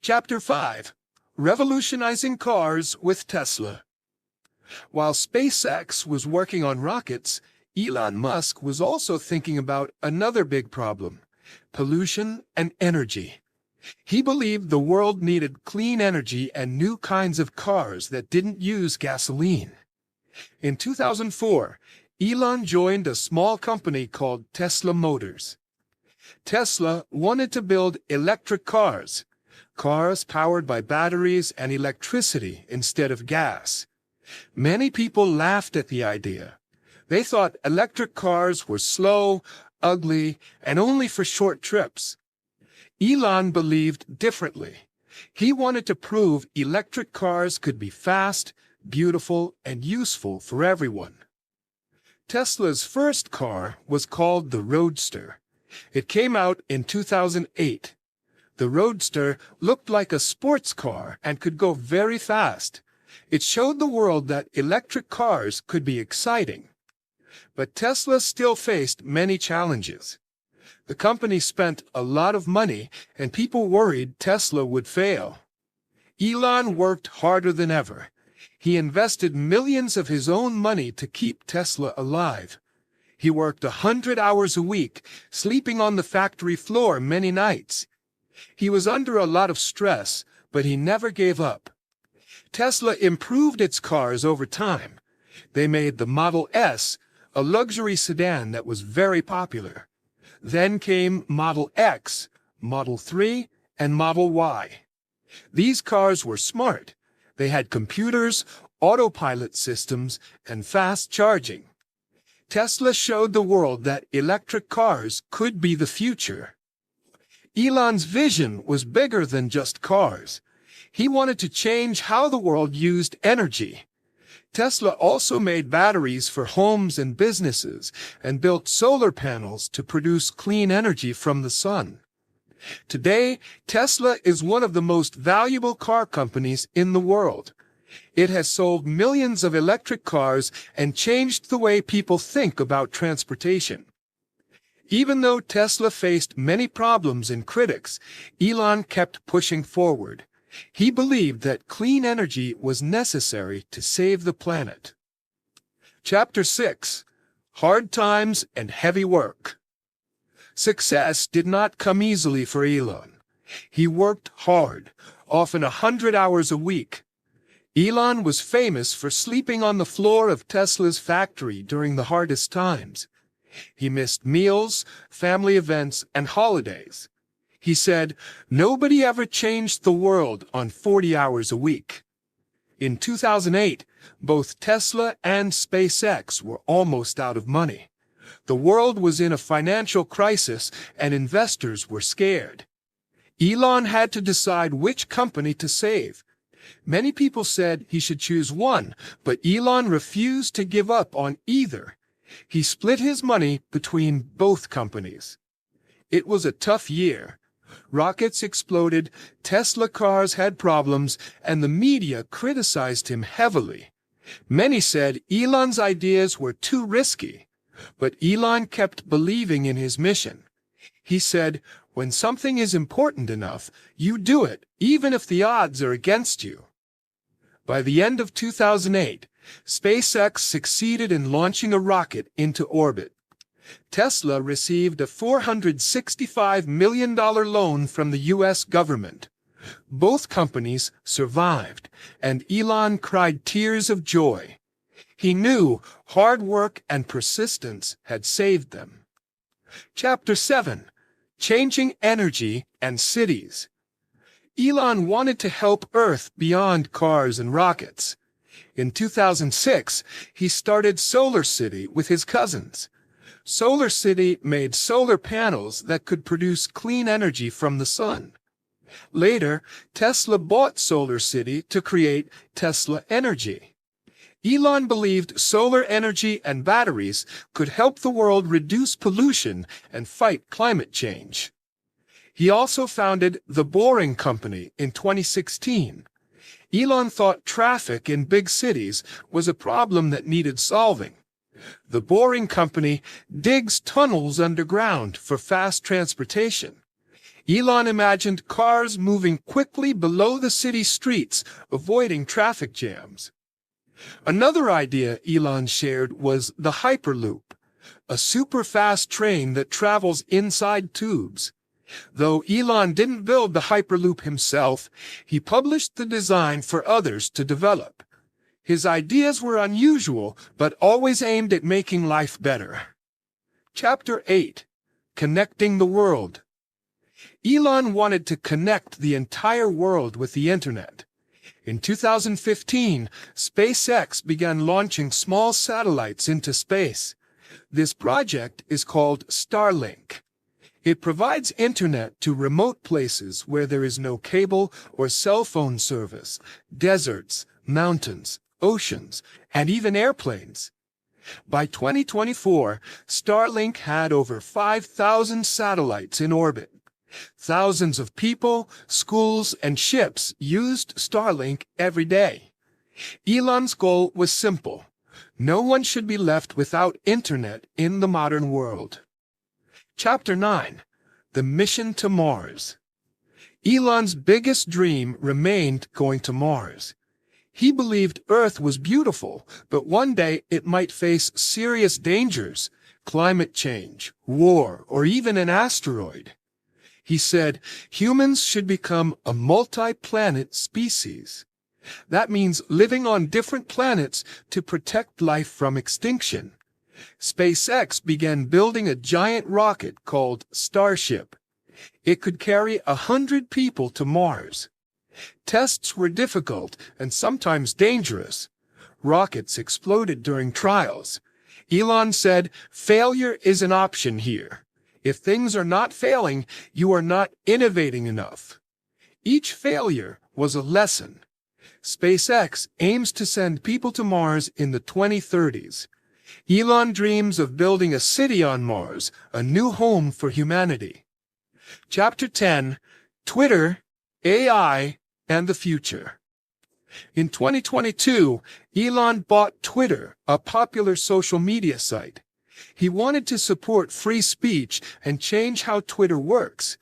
Chapter 5. Revolutionizing Cars with Tesla. While SpaceX was working on rockets, Elon Musk was also thinking about another big problem: pollution and energy. He believed the world needed clean energy and new kinds of cars that didn't use gasoline. In 2004, Elon joined a small company called Tesla Motors. Tesla wanted to build electric cars powered by batteries and electricity instead of gas. Many people laughed at the idea. They thought electric cars were slow, ugly, and only for short trips. Elon believed differently. He wanted to prove electric cars could be fast, beautiful, and useful for everyone. Tesla's first car was called the Roadster. It came out in 2008. The Roadster looked like a sports car and could go very fast. It showed the world that electric cars could be exciting. But Tesla still faced many challenges. The company spent a lot of money, and people worried Tesla would fail. Elon worked harder than ever. He invested millions of his own money to keep Tesla alive. He worked 100 hours a week, sleeping on the factory floor many nights. He was under a lot of stress, but he never gave up. Tesla improved its cars over time. They made the Model S, a luxury sedan that was very popular. Then came Model X, Model 3, and Model Y. These cars were smart. They had computers, autopilot systems, and fast charging. Tesla showed the world that electric cars could be the future. Elon's vision was bigger than just cars. He wanted to change how the world used energy. Tesla also made batteries for homes and businesses and built solar panels to produce clean energy from the sun. Today, Tesla is one of the most valuable car companies in the world. It has sold millions of electric cars and changed the way people think about transportation. Even though Tesla faced many problems and critics, Elon kept pushing forward. He believed that clean energy was necessary to save the planet. Chapter 6. Hard Times and Heavy Work. Success did not come easily for Elon. He worked hard, often 100 hours a week. Elon was famous for sleeping on the floor of Tesla's factory during the hardest times. He missed meals, family events, and holidays. He said, "Nobody ever changed the world on 40 hours a week." In 2008, both Tesla and SpaceX were almost out of money. The world was in a financial crisis, and investors were scared. Elon had to decide which company to save. Many people said he should choose one, but Elon refused to give up on either. He split his money between both companies. It was a tough year. Rockets exploded, Tesla cars had problems, and the media criticized him heavily. Many said Elon's ideas were too risky, but Elon kept believing in his mission. He said, "When something is important enough, you do it, even if the odds are against you." By the end of 2008, SpaceX succeeded in launching a rocket into orbit. Tesla received a $465 million loan from the U.S. government. Both companies survived, and Elon cried tears of joy. He knew hard work and persistence had saved them. Chapter 7. Changing Energy and Cities. Elon wanted to help Earth beyond cars and rockets. In 2006, he started Solar City with his cousins. Solar City made solar panels that could produce clean energy from the sun. Later, Tesla bought Solar City to create Tesla Energy. Elon believed solar energy and batteries could help the world reduce pollution and fight climate change. He also founded The Boring Company in 2016. Elon thought traffic in big cities was a problem that needed solving. The Boring Company digs tunnels underground for fast transportation. Elon imagined cars moving quickly below the city streets, avoiding traffic jams. Another idea Elon shared was the Hyperloop, a super-fast train that travels inside tubes. Though Elon didn't build the Hyperloop himself, he published the design for others to develop. His ideas were unusual, but always aimed at making life better. Chapter 8. Connecting the World. Elon wanted to connect the entire world with the Internet. In 2015, SpaceX began launching small satellites into space. This project is called Starlink. It provides internet to remote places where there is no cable or cell phone service, deserts, mountains, oceans, and even airplanes. By 2024, Starlink had over 5,000 satellites in orbit. Thousands of people, schools, and ships used Starlink every day. Elon's goal was simple. No one should be left without internet in the modern world. Chapter 9. The Mission to Mars. Elon's biggest dream remained going to Mars. He believed Earth was beautiful, but one day it might face serious dangers, climate change, war, or even an asteroid. He said humans should become a multi-planet species. That means living on different planets to protect life from extinction. SpaceX began building a giant rocket called Starship. It could carry 100 people to Mars. Tests were difficult and sometimes dangerous. Rockets exploded during trials. Elon said, "Failure is an option here. If things are not failing, you are not innovating enough." Each failure was a lesson. SpaceX aims to send people to Mars in the 2030s. Elon dreams of building a city on Mars, a new home for humanity. Chapter 10. Twitter, AI, and the Future. In 2022, Elon bought Twitter, a popular social media site. He wanted to support free speech and change how Twitter works.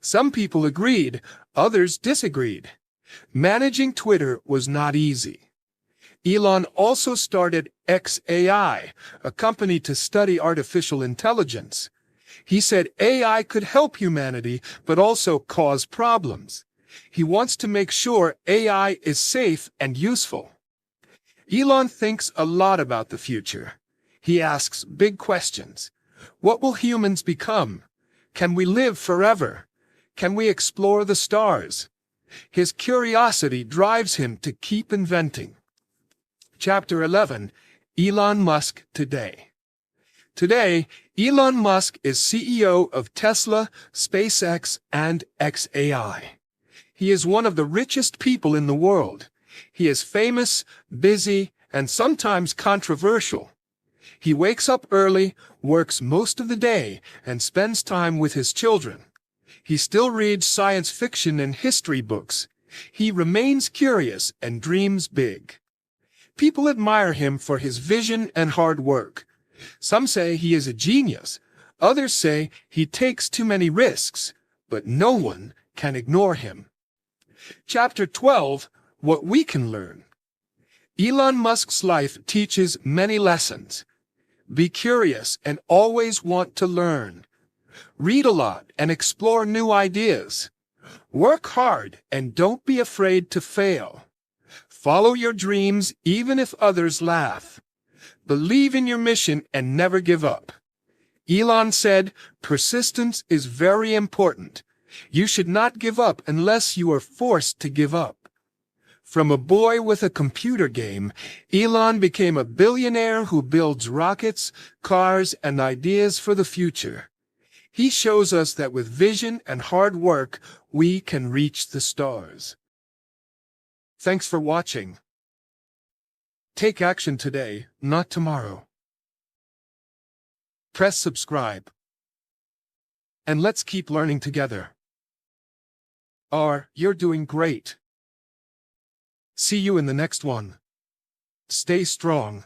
Some people agreed, others disagreed. Managing Twitter was not easy. Elon also started XAI, a company to study artificial intelligence. He said AI could help humanity, but also cause problems. He wants to make sure AI is safe and useful. Elon thinks a lot about the future. He asks big questions. What will humans become? Can we live forever? Can we explore the stars? His curiosity drives him to keep inventing. Chapter 11. Elon Musk Today. Today, Elon Musk is CEO of Tesla, SpaceX, and XAI. He is one of the richest people in the world. He is famous, busy, and sometimes controversial. He wakes up early, works most of the day, and spends time with his children. He still reads science fiction and history books. He remains curious and dreams big. People admire him for his vision and hard work. Some say he is a genius. Others say he takes too many risks, but no one can ignore him. Chapter 12. What we can learn. Elon Musk's life teaches many lessons. Be curious and always want to learn. Read a lot and explore new ideas. Work hard and don't be afraid to fail. Follow your dreams even if others laugh. Believe in your mission and never give up. Elon said, persistence is very important. You should not give up unless you are forced to give up. From a boy with a computer game, Elon became a billionaire who builds rockets, cars, and ideas for the future. He shows us that with vision and hard work, we can reach the stars. Thanks for watching. Take action today, not tomorrow. Press subscribe. And let's keep learning together. You're doing great. See you in the next one. Stay strong.